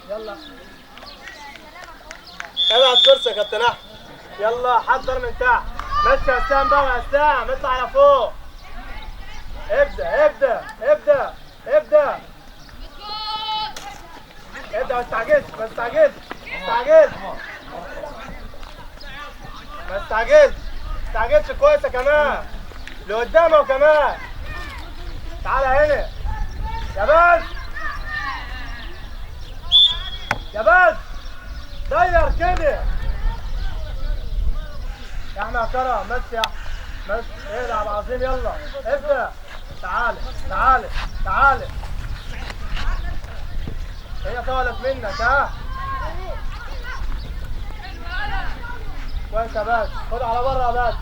يلا ابعد كرسي يا كابتن احمد. يلا حضر من تحت. مشي يا اسلام بقى يا اسلام، اطلع على فوق. ابدا ابدا ابدا ابدا ابدا. ما تستعجلش ما تستعجلش ما تستعجلش كويسه كمان لقدامه وكمان. تعالى هنا يا باز يا باز، داير كده يا احمد يا كرم. مشي يا احمد مشي. العب عظيم. يلا ابدا. تعالى تعالى تعالى. هي طالت منك ها. كويس يا باز. خد على بره يا باز.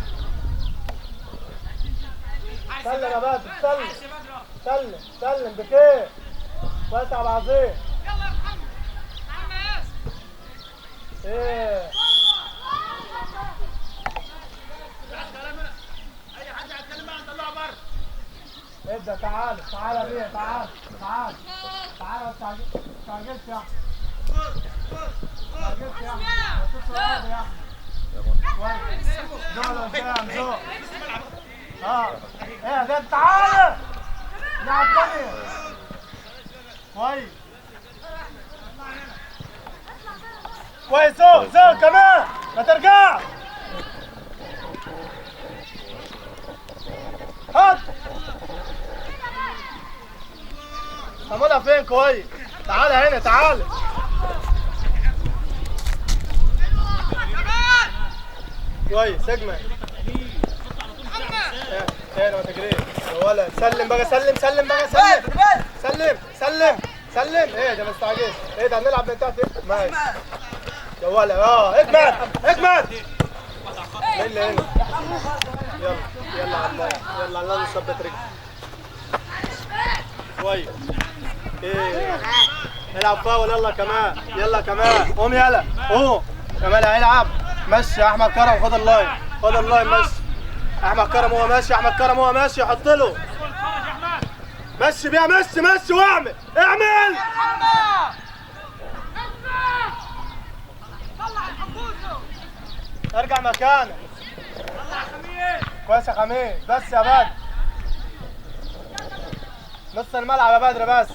سلم يا باز. سلم سلم سلم بخير. كويس يا عبد العظيم. يلا يا محمد. تعالى يا ياسر. ايه اي حد هيتكلم بقى نطلعه بره. ابدا. تعالى تعالى بيه. تعالى تعالى تعالى. ما تستعجلش يا احمد. ما تستعجلش يا احمد. ما تتصل يا احمد. كويس. زول قدام زول. ايه ده. تعالى لعب تاني. كويس كويس. زول كمان. ما ترجعش. هات. طمنها فين؟ كويس. تعالى هنا تعالى. كويس. اجمل. ايه ما تجريش يا ولد. سلم بقى. سلم سلم بقى. سلم سلم سلم سلم. ايه ده ما تستعجلش. ايه ده هنلعب من تحت. ماشي يا ولد. اجمل اجمل. مين اللي هنا؟ يلا يلا على الله. يلا على الله نثبت رجلك. كويس. ايه العب فاول. يلا كمان. يلا كمان. قوم يلا قوم. كمال هيلعب. مشي يا احمد كرم. خد اللاين خد اللاين. مشي احمد كرم. هو ماشي. احمد كرم هو ماشي. حط له. مشي بيها. مشي مشي واعمل. اعمل. ارجع مكانك. كويس يا خميس. بس يا بدر. نص الملعب يا بدر بس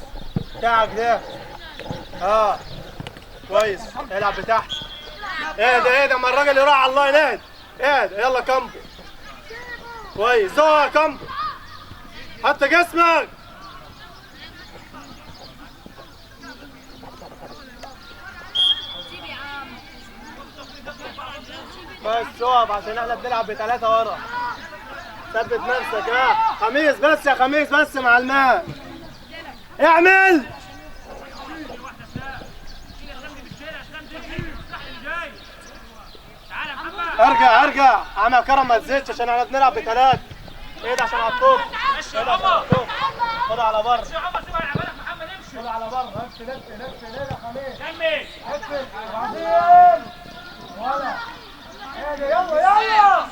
بتاعك ده. كويس. العب بتحت. ايه ده ما الراجل يروح على الله ينادي. ايه ده. يلا كمبو. كويس. زوها كمبو. حط جسمك. بس اقف عشان احنا بنلعب بثلاثة ورا. ثبت نفسك يا خميس. بس يا خميس بس مع الماء. اعمل. ارجع ارجع. عم كرم ما تزيدش عشان احنا بنلعب بثلاثة. ايه ده عشان على الطوب. خد على بره. خد على بره. لف لف لف. ليه يا خميس؟ كمل. اقفل. عظيم. ولا. ايه ده. يلا يلا.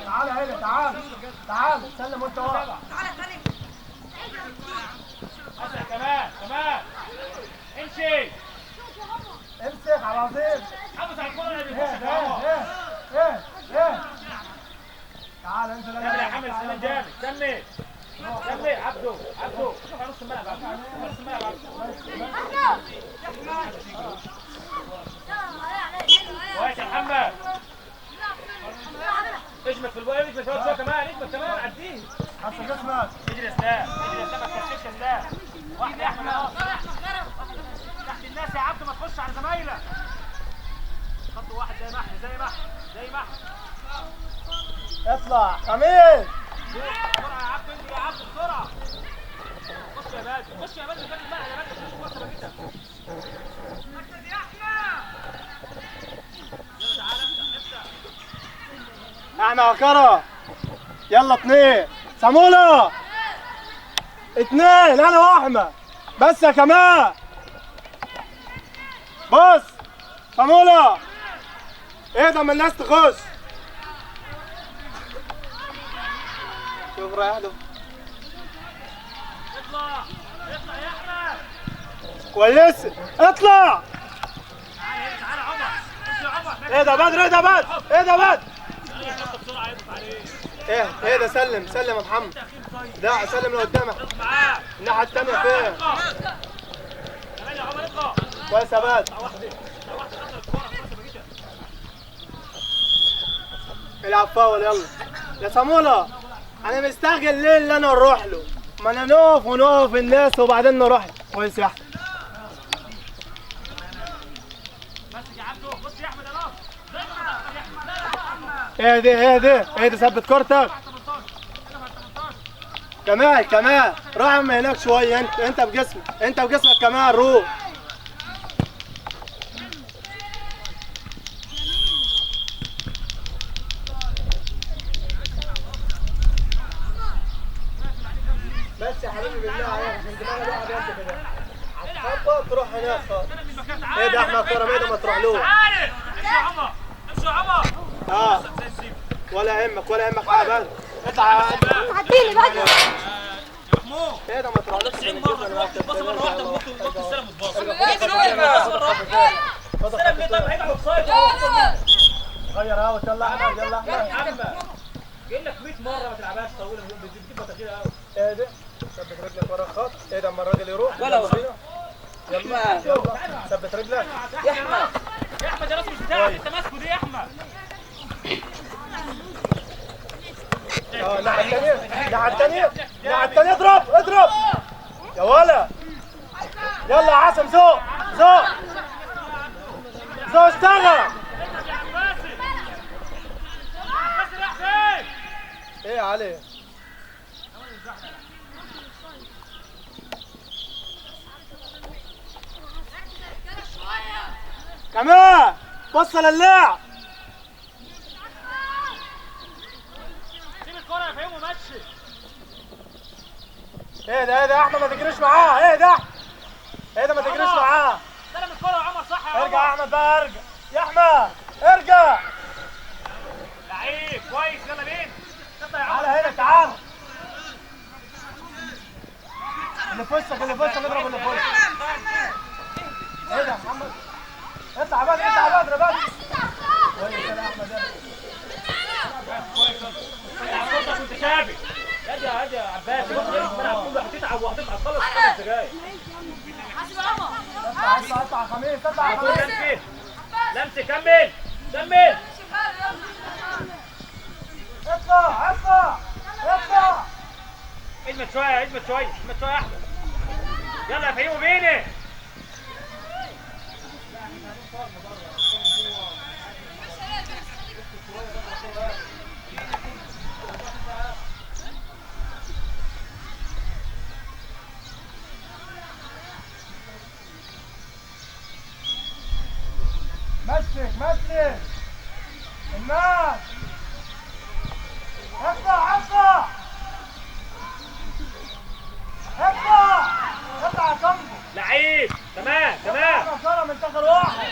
تعالى هنا. تعالى تعالى. سلم وانت واقف. تعالى سلم. اسرع كمان كمان. امشي. امسك على العظيم. حافظ على الكوره اللي ايه بيخش ايه. تعال انزل. كمل يا حامد. سلام جامد. كمل كمل. عبده عبده. شوف على نص الملعب. نص الملعب. كويس يا محمد. اجمد في الوقت. اجمد شويه كمان. اجمد كمان. عديه. حسن جسمك. اجري يا اسلام. اجري يا اسلام. ما تكسبش يا اسلام. واحد يا احمد اهو. تحت الناس يا عبده. ما تخش على زمايلك. خط واحد زي ما احنا زي ما احنا. اطلع خميس. بسرعه يا عبده. اجري يا عبده بسرعه. خش يا بدر. خش يا بدر. خلي الملعب يا بدر. خش فرصه كده. مركز يا احمد. يلا تعالى ابدا. احنا وكرة. يلا 2 سمولة. 2 انا واحمد. بس يا كمان. بص سمولة. ايه ده ما الناس تخش. شوف رايح له. اطلع اطلع يا احمد. كويس. اطلع. ايه ده بدر، ايه ده بدر، ايه ده بدر، بسرعه يضغط عليه. ايه ده، سلم سلم يا محمد، لا سلم لقدامك. معاه الناحيه الثانيه فين؟ كمان يا عمر اطلع. كويس يا بدر. العب فاول يلا يا صامولة. انا مستعجل ليه اللي انا نروح له؟ ما انا نقف ونقف الناس وبعدين نروح له. كويس يا احمد. ماسك يا عبده. بص يا احمد اهو. ايه دي ثبت كورتك. كمال روح اما هناك شويه. انت بجسمك كمان روح. بس يا حبيبي بالله عليك عشان دماغ الواحد قد كده. هتخبط تروح هناك خالص. ايه ده احمد كرم، ايه ده ما تروحلوش. امشي يا عمر. امشي يا عمر. ولا يهمك يا بدر. اطلع تعديني بقى. يا محمود. ايه ده ما تروحلوش. 90 مره تبص مره واحده وقت السلام وتباص. السلام ليه؟ طيب هيبقى اوفسايد. غير اهو. يلا احمد يلا احمد. محمد جاي لك 100 مره ما تلعبهاش طويله بتجيب بطاطير قوي. ايه ده؟ ثبت رجلك ورا الخط. ايه ده اما الراجل يروح ولا هو. يلا ثبت رجلك يا احمد. يا احمد يا راس مش بتاعك انت ماسكه دي يا احمد. الناحية الثانية اضرب يا ولا. يلا يا عاصم زوق اشتغل. ايه يا علي؟ كمان بص للاعب. سيب الكرة يا فهيم ومشي. ايه ده يا احمد ما تجريش معاه. ايه ده ما تجريش معاه. استلم الكرة يا عمر. صح يا عمر. ارجع يا احمد بقى، ارجع يا احمد ارجع. لعيب كويس. يلا بينا. تطلع يا تعالى عمر. هنا تعالى. اللي في وشك اضرب اللي في وشك. ايه ده يا محمد؟ اطلع بدري كويس يا احمد. كنت شافي. هادي يا عباس. الملعب كله هتتعب وهتخلص 5 دقايق. اطلع خميس اطلع خميس. لمسي كمل. اطلع اجمد شويه يا احمد. يلا يا فهيم وبيني. مسك الناس. اطلع يا كمبو. لعيب. تمام. كرم انتقل واحد.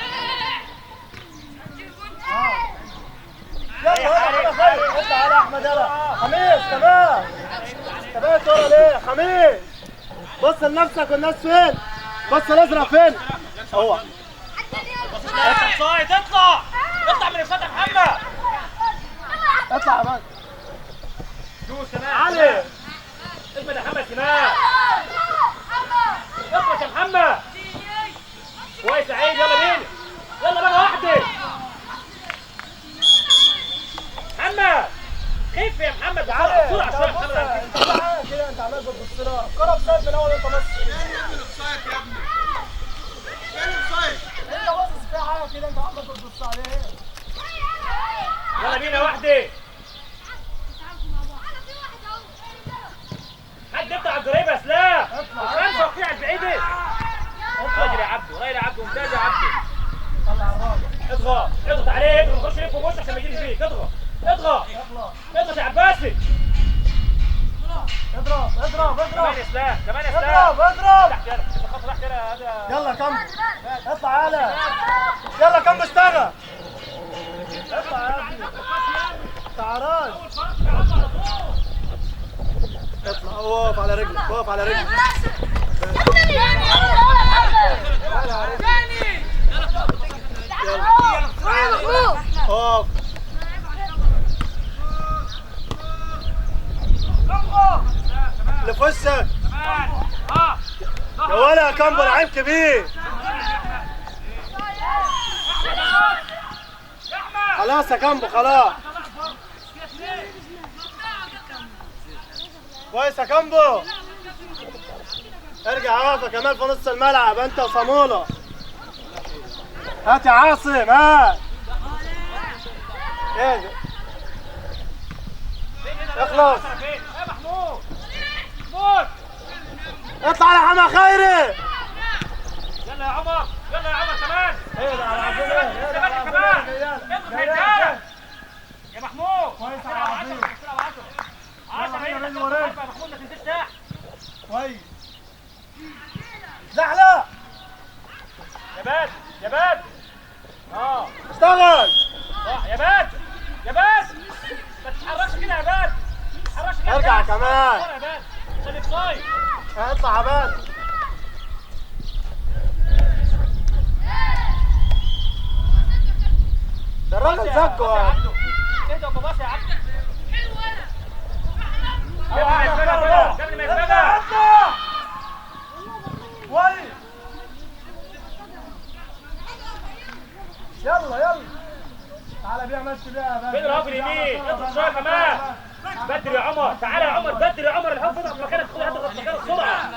يلا خير. اطلع يا احمد يلا. خميس تمام ورا ليه خميس. بص لنفسك والناس فين. بص الازرق فين. هو اوفسايد. اطلع من الفتح محمد. اطلع يا مان. دوس كمان. علي اجمد يا محمد كمان. اخلص يا محمد. كويس يا عيد. يلا بينا. يلا بقى واحده. محمد خف يا محمد. بسرعه شويه يا محمد. كده انت عمال بتبص لها. الكره بسايد من اول. انت بص انت باصص في حاجه كده. انت عمال بتبص عليه. يلا بينا واحده. حد يقطع الجريب يا اسلام. خمسه وقيع البعيده. راجل يا عبده. ممتاز يا عبده. طلع الراجل. اضغط عليه. خش ليه في وش عشان ما يجيش فيك. اضغط يا عباسي. اضرب كمان يا اسلام. اضرب تحت يلا. يلا كم اطلع يلا كم اشتغل. اطلع يا ابني. تعال اطلع. وقف على رجلك. يلا يا ولا يا كامبو لعيب كبير. خلاص يا كامبو خلاص. كويس يا كامبو. ارجع اقف يا كمال في نص الملعب انت وصاموله. هات يا عاصم هات. ايه ده؟ اخلص. يا محمود محمود اطلع يا حما خيري. يلا يا عمر يلا يا عمر كمان. ايه ده على عظيم ايه؟ يا باشا كمان انتوا في رجاله يا محمود. كويس يا عظيم. 10 يا محمود ما تنزلش تحت. كويس. زحلق. يا باد يا باد. اشتغل. صح يا باد يا باد. ما تتحركش كده يا باد. ما تتحركش كده. ارجع كمان. يا باد خليك صايم. اطلع يا باد. ده الراجل زجه. اهدى وباص يا عبد. قبل ما يفرقها قبل ما يفرقها. كويس. يلا يلا. تعالى بيها مشي بيها يا باد. فين الهاف اليمين؟ اضغط شويه كمان. بدري يا عمر تعالى يا عمر بدري يا عمر الهاف اضغط مكانك اضغط مكانك بسرعه.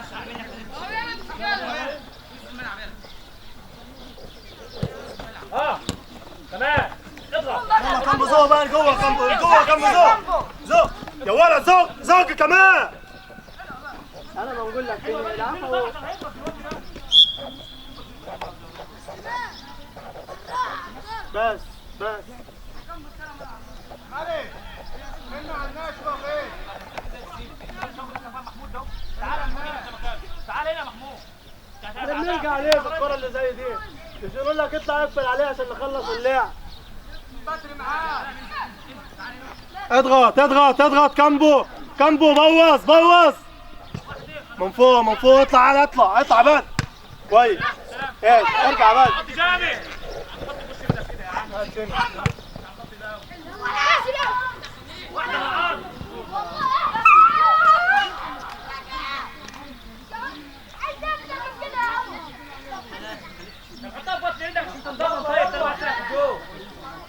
كمان اضغط. يلا كمبو زوق بقى جوه كمبو جوه كمبو زوق. زوق يا ولد زوق زوق كمان. انا بقول لك بس بس. تعالى هنا يا محمود. احنا بنرجع عليه في الكرة اللي زي دي. مش يقول لك اطلع اقفل عليه عشان نخلص اللعب. اضغط اضغط اضغط كامبو كامبو بوظ بوظ. من فوق من فوق اطلع على اطلع اطلع بقى. كويس. ايه ارجع بقى.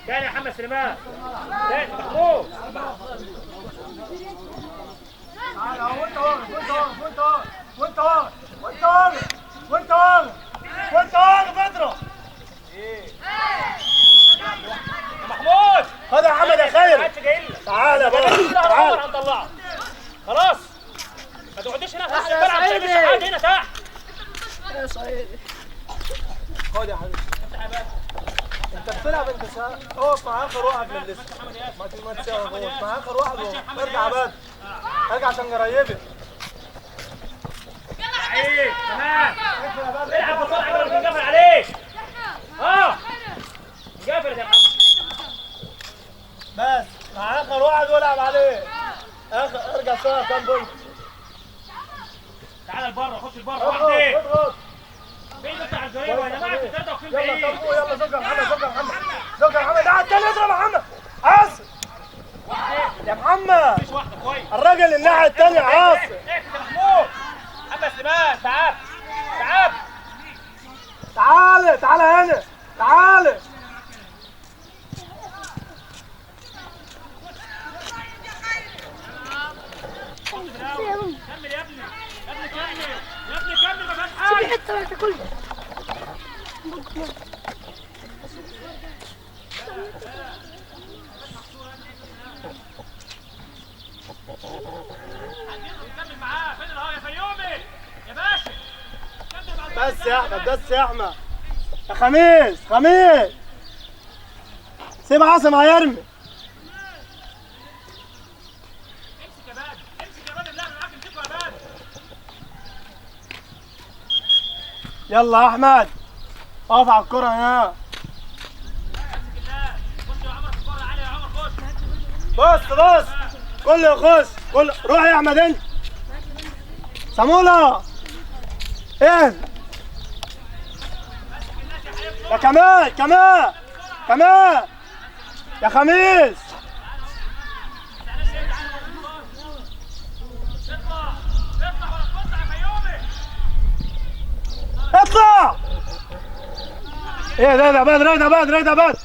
تاني يا محمد سليمان. تاني محمود. وانت واقف وانت واقف وانت واقف وانت واقف وانت واقف وانت واقف اضرب. محمود خد يا محمد يا خير. تعالى يا بابا تعالى. هنطلعه خلاص. ما تقعديش هنا في نص الملعب ما تعملش حاجه هنا تحت. يا صعيدي. خد يا حبيبي. انت بتلعب انت اقف مع اخر واحد من لسه. ما تساوي اقف مع اخر واحد. ارجع بقى. ارجع عشان قريبك. ايه كمان العب بسرعه قبل ما تنقفل عليك. انقفلت يا محمد. بس مع اخر واحد والعب عليه. ارجع سوا كام بوينت. تعالى لبره خش لبره اضغط واحده. اضغط. فين بتاع الجريمه يا جماعه انتوا واقفين يلا بعيد. كامبو يلا زق يا محمد زق يا محمد زق يا محمد. تعال تاني اضرب يا محمد. عاصم يا محمد. مفيش واحده كويس. الراجل الناحيه الثانيه عاصم. ايه يا محمود. محمد سليمان تعال تعال. تعالى تعالى هنا تعالى. كمل يا ابني يا ابني كمل يا ابني كمل ما فيهاش حاجه. حتى ما تاكلش. كمل معاه. فين الهوا يا فيومي يا باشا. كمل مع بس يا احمد بس يا احمد. يا خميس خميس سيب عاصم هيرمي. امسك يا باد امسك يا باد اللعب معاك امسكه يا باد. يلا يا احمد اقف على الكرة هنا. امسك الله. خش يا عمر في الكوره عاليه يا عمر خش. بص بص كله يخش كله. روح يا احمد انت. صامولة ايه يا كمال كمال كمال يا خميس. اطلع اطلع ولا تقطع يا فيومي. ايه ده بدر، ايه ده بدر، ايه ده بدر.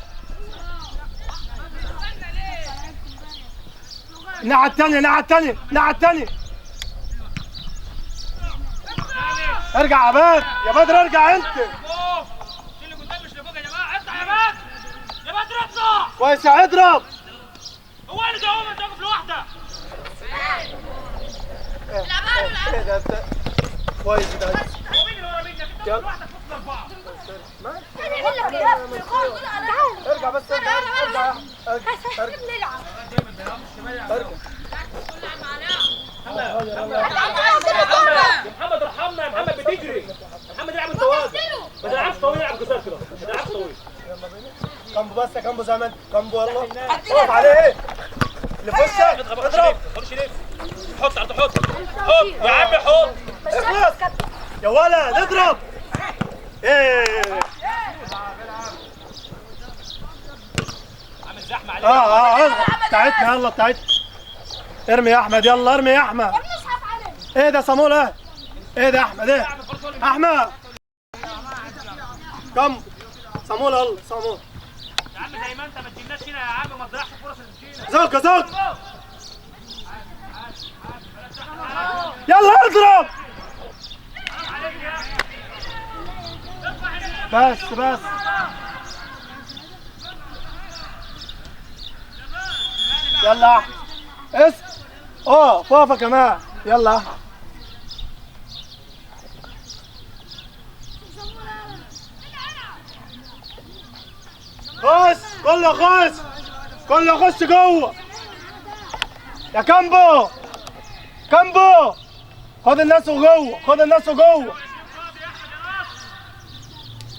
الناحية التانية، الناحية التانية، الناحية التانية. ارجع يا بدر، يا بدر ارجع انت. اللي قدام مش لفوق يا جماعه. اطلع يا بدر، يا بدر اطلع. كويس يا اضرب. هو اللي ده، هو انت واقف لوحدك. ايه ده انت كويس ده. هو مين اللي ورا منك؟ انت واقف لوحدك وسط الاربعه. ارجع بس، ارجع ارجع ارجع. يا محمد ارحمنا، يا محمد بتجري. يا محمد العب التوازن، ما تلعبش طويل، العب قصير كده، ما تلعبش طويل. كامبو بس يا كامبو، زي ما انت كامبو. يلا اقف عليه. ايه اللي في وشك؟ اضرب. خش لف، حط على حط يا عم، حط. اخلص يا ولد، اضرب. ايه عامل زحمه عليك. بتاعتنا، يلا بتاعتنا. ارمي يا احمد، يلا ارمي يا احمد. ايه ده صامول؟ ايه ده يا احمد؟ ايه احمد؟ كم صامول؟ يلا صامول يا عم زي ما انت ما تجيبناش هنا يا عم، ما تضيعش فرص اللي تجينا. زوق زوق. يلا اضرب. بس يلا احمد اسم. فوفا كمان. يلا احمد. خش كله خش جوه يا كامبو. كامبو خد الناس وجوه، خد الناس وجوه.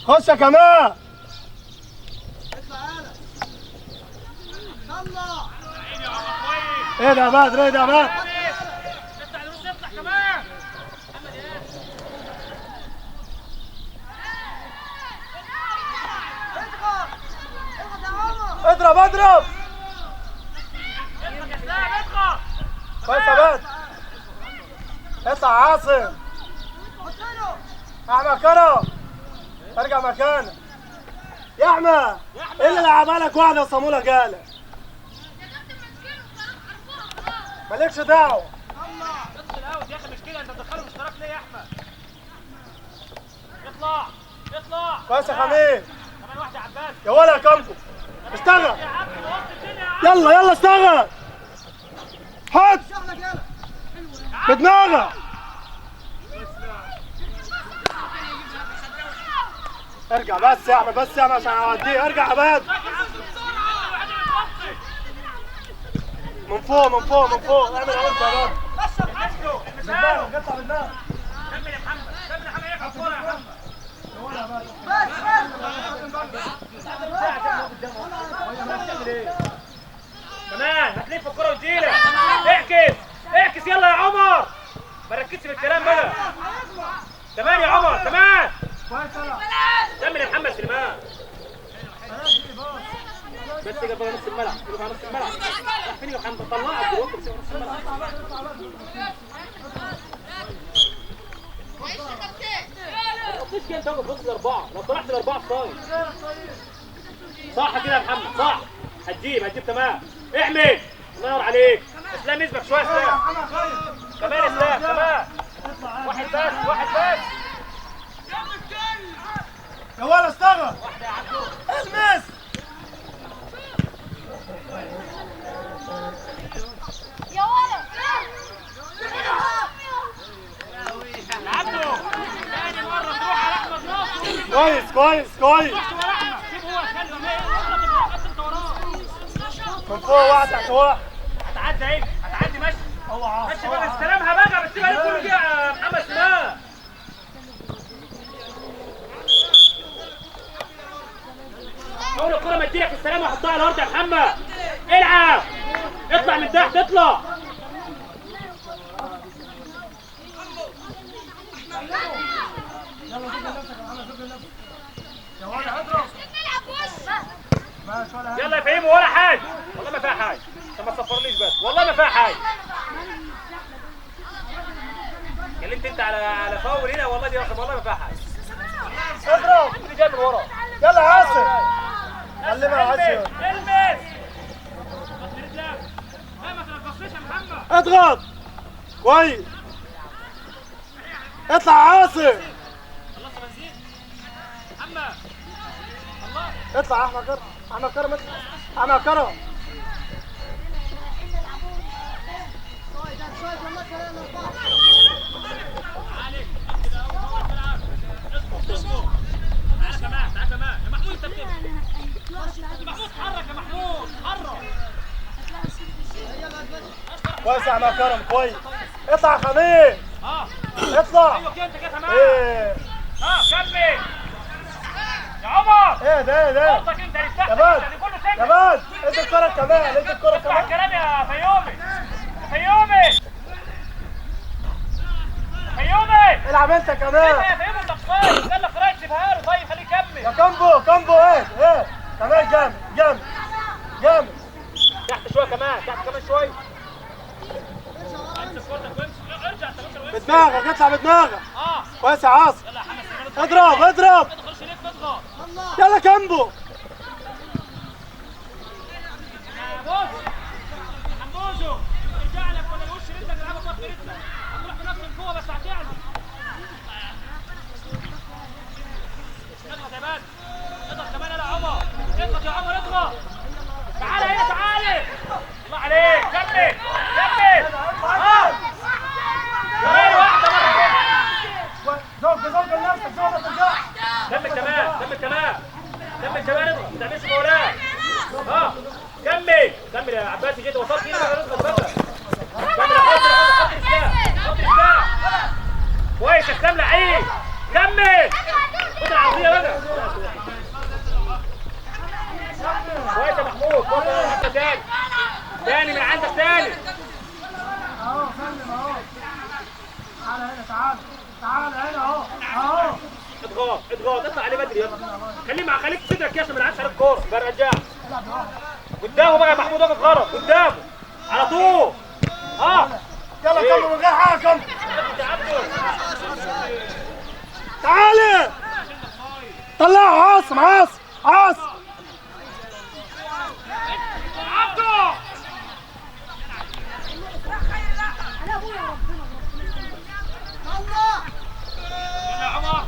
خش يا كمان. ايه ده يا بدر، ايه ده يا بدر. اطلع لنص، اطلع كمان. اضرب. اضغط يا اسلام، اضغط. كويس يا بدر. اطلع عاصم. احمد كرم ارجع مكانك يا احمد. ايه اللي لعبها لك واحده يا صاموله جاله؟ مالكش دعوه. اطلع الاوت يا اخي، مش كده. انت تدخله اشتراك ليه يا احمد؟ اطلع. كويس يا حميد. كمان واحده يا عباس. يا ولا يا كامبو اشتغل. يا عم وسط الدنيا يا عم. يلا اشتغل. حط بدماغك. ارجع بس يا احمد، بس يا احمد عشان اوديه. ارجع يا باد. من فوق اعمل انت يا باد. بدماغك، اطلع بدماغك. كمل يا محمد، يرجع الكوره يا محمد. كمان هتلف الكوره وتجيلك. اعكس يلا يا عمر، ما ركزش في الكلام بقى. كمان يا عمر، كمان. كمل يا محمد سليمان. بس كده بقى نص الملعب، كده نص الملعب. فين يا محمد؟ طلعك وانت في نص الملعب. مفيش كده، انت واقف وسط الاربعه. لو طلعت الاربعه صايم. صح كده يا محمد، صح. هتجيب تمام. اعمل. الله ينور عليك. اسلام يسبق شويه. اسلام كمان، اسلام كمان. واحد بس. يا ولا اشتغل. المس. يا ولد عبده ثاني مره تروح على احمد ناصر. كويس. تروح ورا احمد، سيب هو يخلي اغلط انت وراه. من فوق واحد تحت واحد. هتعدي اهي، هتعدي ماشي. هو ماشي بقى، استلمها بقى، بس سيبها ليه كل دي يا محمد سلام. حاول الكرة ما تجيلك السلام وحطها على الارض يا محمد. العب، اطلع من تحت، اطلع. يلا يا فهيم، ولا حاجه والله ما فيها حاجه. انت ما تصفرليش بس، والله ما فيها حاجه. كلمت انت على فاول هنا، والله دي رقم، والله ما فيها حاجه. اضرب. اللي جاي من ورا. يلا يا عاصم خلي بقى عاصم البس رجلك ما تنقصنيش يا محمد اضغط كويس اطلع عاصم خلصت بنزين محمد الله اطلع احمد كرم احمد كرم اطلع احمد كرم عليك كده اهو هو بتلعب اصبر تعال كمان تعال كمان يا محمود انت بتبقى يا محمود اتحرك يا محمود اتحرك كويس يا احمد كرم كويس اطلع يا خميس اطلع ايوه كده انت كده تمام ايه كمل يا عمر ايه ده صوتك انت اللي تحت كمان اللي كله سجن كمان انت الكرة كمان انت الكرة اسمع كمان الكلام يا فيومي يا فيومي فيومي العب انت ايه كمان يا فيومي انت قصير قال لك رايح سيبها له طيب خليه يكمل يا كامبو ايه كمان جامد تحت شويه كمان تحت كمان شويه امسك كورتك وامسك ارجع انت ممكن بدماغك اطلع بدماغك كويس يا عاصم يلا يا حمد سلام اضرب ما تدخلش ليك تضغط يلا كامبو بص حموزو ارجع لك ولا الوش رجلك العبها بطن رجلك هتروح بنفس القوه بس هتعلى اضغط يا باد اضغط كمان يا عمر اضغط يا عمر اضغط تعالى هنا تعالى الله عليك كمل كمان واحده زوج لنفسك زوج ما ترجعش كمل كمان اضغط ما تعملش فاولات كمل يا عباسي جيت وصلت هنا بقى اضغط بقى كمل يا حط رجلك كويس يا اسلام لعيب كمل خد العرضيه بقى كويس يا محمود كويس يا تاني من عندك تاني اهو سلم اهو تعالى هنا تعالى هنا اهو اضغط اطلع عليه بدري يلا خليك في صدرك يا عشان ما يلعبش عليك الكوره بقى رجع قدامه بقى يا محمود واقف غلط قدامه على طول يلا كمل من غير حاجه كمل تعالى طلعه عاصم عبده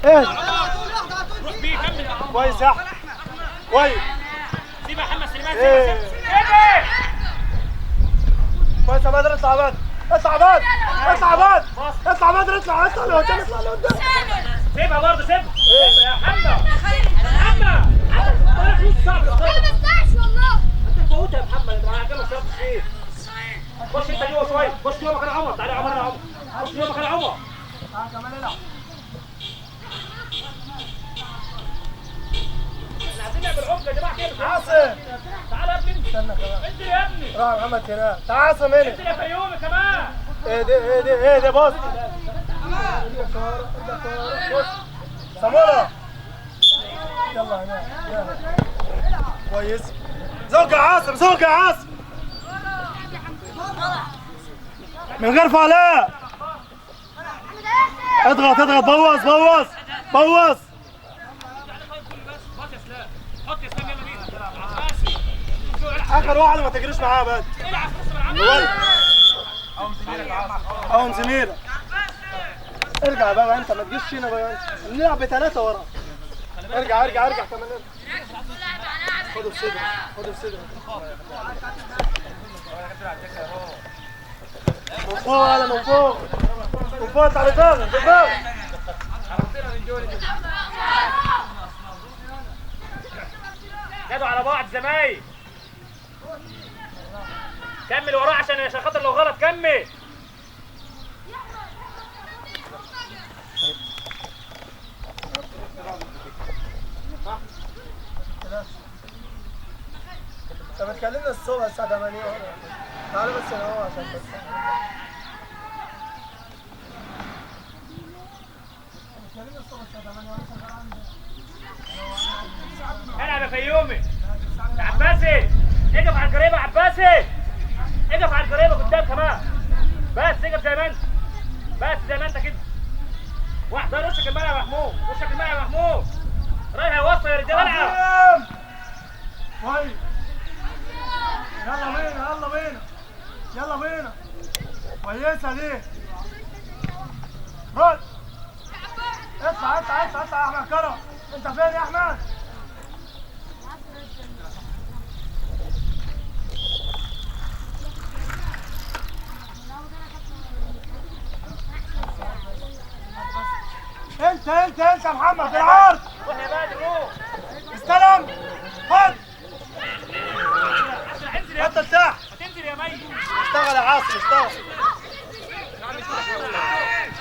ايه روح بيه كمل كويس يا احمد كويس سيب يا محمد سليمان ايه سيب كويس يا بدر اطلع بدر اطلع لقدام سيبها برضه سيبها يا محمد طلع فلوس صعب انت فوتها يا محمد انت معاك كام شرط ايه خش انت جوه شويه خش جوه مكان عمر تعالى يا عمر خش جوه مكان عمر كمان العب احنا عايزين نعمل عقله يا جماعه كده عاصم تعالى يا ابني استنى كمان انزل يا ابني روح يا محمد هنا تعال عاصم هنا انزل يا فيومي كمان ايه ده بص سمورة يلا هنا كويس زوج يا عاصم من غير فعلاء اضغط بوظ بص يا اسلام حط يا اسلام يلا بينا عباسي اخر واحد ما تجريش معاه بقى العب في نص الملعب او زميلك ارجع بقى انت ما تجيش هنا بقى نلعب بثلاثه ورا ارجع كمان خده بصدرك من فوق تعالى دماغك خدوا على بعض زمايل كمل وراه عشان خاطر لو غلط كمل طب اتكلمنا الصبح الساعه 8 تعالى بس انا اهو عشان بس اتكلمنا الصبح الساعه 8 العب يا فيومي يا عباسي اقف على الجريبه يا عباسي اقف على الجريبه قدام كمان بس اقف زي ما انت كده واحد وشك الملعب يا محمود رايح يوصل يا رجاله العب. عظيم. كويس. يلا بينا يلا بينا يلا بينا. كويسه دي. رد. اطلع اطلع اطلع اطلع يا احمد كرم. انت فين يا احمد؟ انت يا محمد في العرض. روح يا بادر روح. استلم. خد. انزل يا انت ارتاح. تنزل يا ميت. اشتغل يا عاصم اشتغل.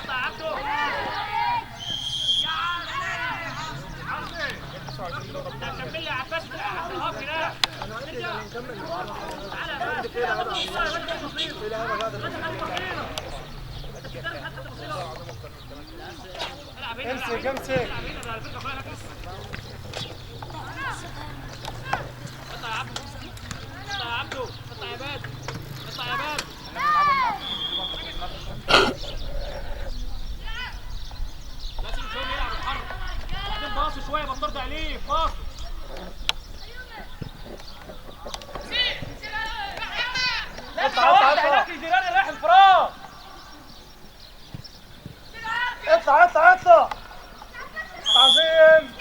قطع عبده. كمل يا عباس الهاف هناك. امسك امسك. قطع يا عبده. قطع يا عبده. قطع يا باد. قطع يا باد. لازم شويه يلعب يتحرك. بعدين باص شويه بطرد عليه باص. اطلع هناك الجيران رايح انفراد. اطلع اطلع اطلع. عظيم.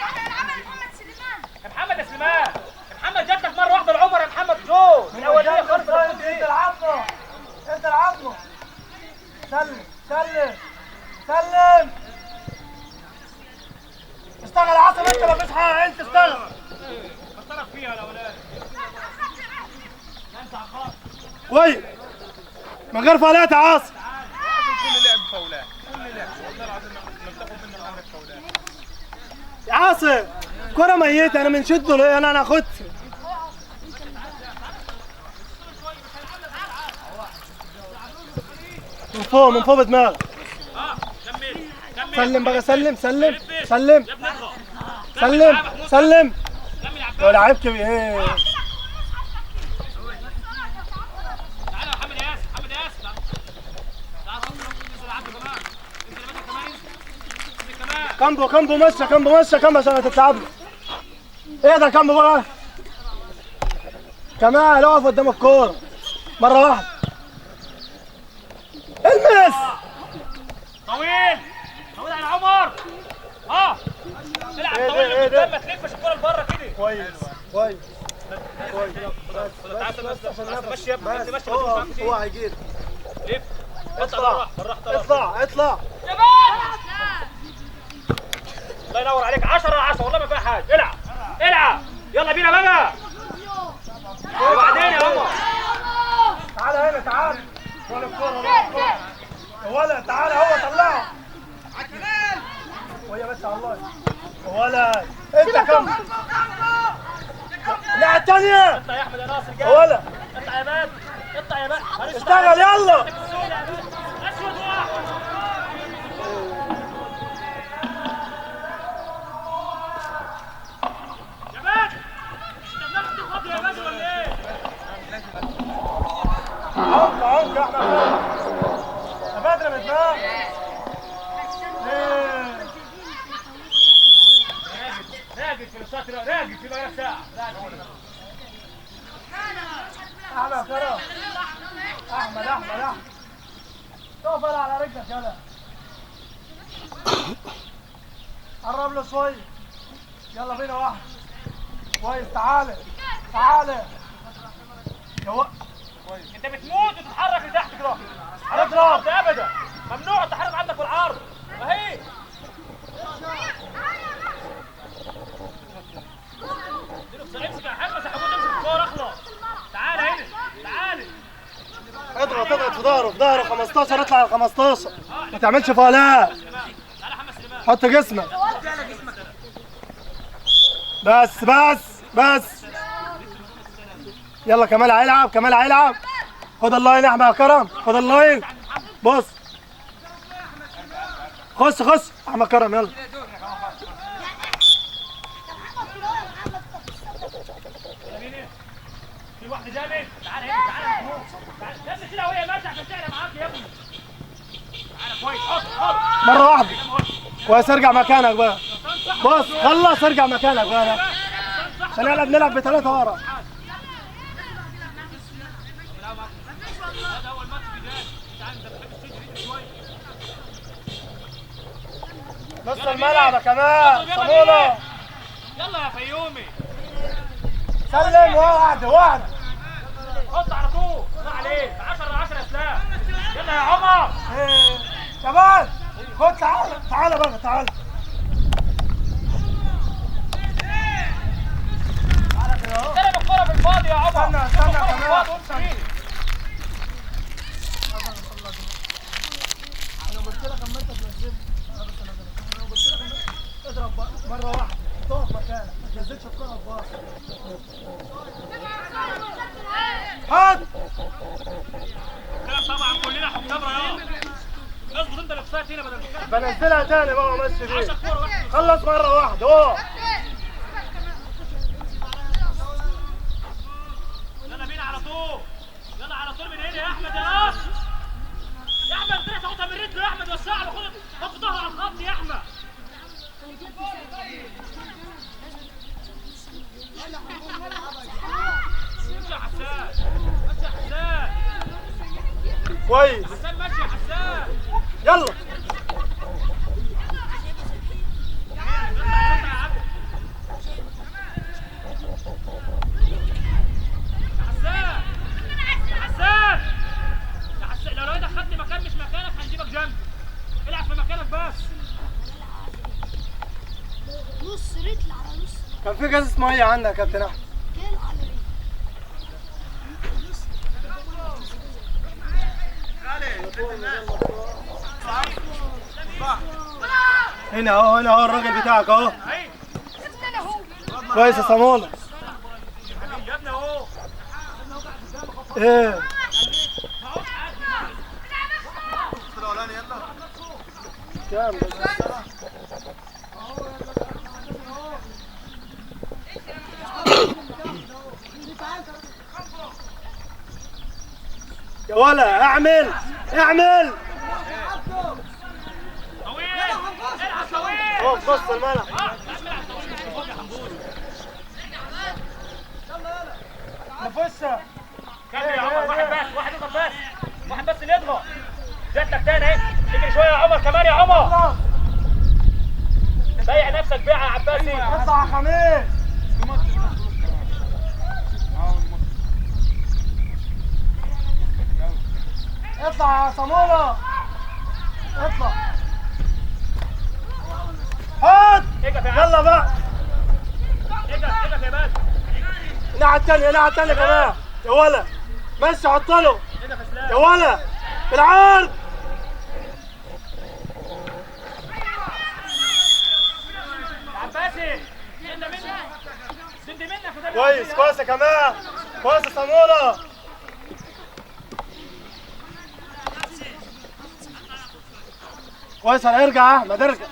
يا محمد يا سليمان. يا محمد جات لك مره واحده العمر يا محمد جول. من اولانيه خالص انت العبنا. انت العبنا. سلم سلم سلم. اشتغل يا عاصم انت مفيش حاجه انت اشتغل. بطلك فيها الاولاني. انت عقاب. كويس. من غير فاولات يا عاصم. كل لعب فاولات كل لعب والله العظيم لما بتاخد منه الامر فاولات. يا عاصم كرة ميتة انا بنشده ليه انا هاخدها. من فوق بدماغك. كمل كمل. سلم بقى سلم سلم سلم يا ابني اضغط. سلم سلم. كمل يا عباس. لو لعبك ايه. تعالى يا محمد ياسر. محمد ياسر. تعالى انزل يا عبده كمان. انزل يا باشا كمان. انزل كمان. كامبو مشى عشان هتتلعب له. ايه ده كامبو بقى. كمال اقف قدام الكورة مرة واحدة. المس. طويل على عمر. ها تلعب ايه ده، طويل ايه ده؟ قدام ما تلفش الكوره لبره كده. كويس كويس كويس. تعال مشي يا ابني. انت ماشي هو هيجيلك. لف. اطلع اطلع اطلع. يا بان. الله ينور عليك. 10 على 10 والله ما فيها حاجه. العب يلا بينا بقى. وبعدين يا عمر تعال هنا تعال. ولا الكورة ولا تعال هو طلعه. وهي بس على الله. ولا انت كم. لا الثانية. اطلع يا احمد يا ناصر. ولا اطلع يا باد. اطلع يا باد. اشتغل يلا. اسود واحد. يا باد انت بنفس الخط يا باد ولا ايه؟ عمق يا احمد. يا بدر من دماغ. راجل في الشاطر. راجل في بقى ساعه. احمد كرم. احمد تقف على رجلك يلا. قرب له شويه. يلا بينا واحد. كويس تعالى انت بتموت وتتحرك لتحت كده. اضرب. ابدا ممنوع التحرك عندك في العرض. اهي امسك يا حاج. مسحبوش. امسك الكوره اخلص. تعالى هنا تعالى. اضغط في ظهره 15. اطلع على 15. ما تعملش فاولات. تعالى محمد سليمان. حط جسمك. بس يلا كمال هيلعب. خد اللاين يا احمد يا كرم. خد اللاين. بص خش احمد كرم يلا. في واحد جامد. تعالى هنا تعالى. لازم كده وهي ماشيه عشان تعلى معاك يا ابني. تعالى كويس. حط مرة واحدة. كويس ارجع مكانك بقى. بص خلص ارجع مكانك بقى عشان نلعب بثلاثة ورا. هذا اول ماتش بدايه انت عندك بتحب تجري شويه. نص الملعب يا كمان صامولة. يلا يا فيومي سلم واحد حط على طول. الله عليك 10 يا اسلام. يلا يا عمر. شباب خد تعالى بقى تعالى. استلم الكرة في الفاضي يا عمر. استنى كمان. انا قلت لك اما انت تنزل انا قلت لك اضرب مرة واحدة تقف مكانك ما تنزلش الكرة في باص. حط كده طبعا كلنا حكام رياض. اظبط انت الاوفسايد هنا بدل بنزلها تاني بقى ومشي بيه. 10 كورة واحدة. خلص مرة واحدة اهو. يلا بينا على طول. يلا على طول من هنا يا احمد يا اخ. يا احمد انت تاخدها من رجله يا احمد. وسع له خد ظهره على الخط يا احمد. ماشي يا حسان. ماشي يا حسان. كويس حسان ماشي يا حسان. يلا. لو انت خدت مكان مش مكانك هنجيبك جنبي. العب في مكانك بس. نص رجل على نص. كان في جازة مية عندك يا كابتن احمد. كان على هنا اهو الراجل بتاعك اهو. كويس يا صامولة. يا ابني اهو. ايه كام يا ولا اعمل طويل. العب طويل. هو في نص الملعب. نفسها كمل يا عمر. واحد يضغط بس. واحد بس اللي يضغط. جات لك تاني اهي. اجري شويه يا عمر كمان يا عمر. بيع نفسك بيع يا عباسي. اطلع يا خميس. اطلع يا صامولة. اطلع. هات يلا بقى. اجف يا باشا. الناحية التانية كمان يا ولا. ماشي حط له يا ولا بالعرض. عباسي سد منك. كويس يا كمان. كويس يا صامولة. كويس هنرجع يا احمد ارجع.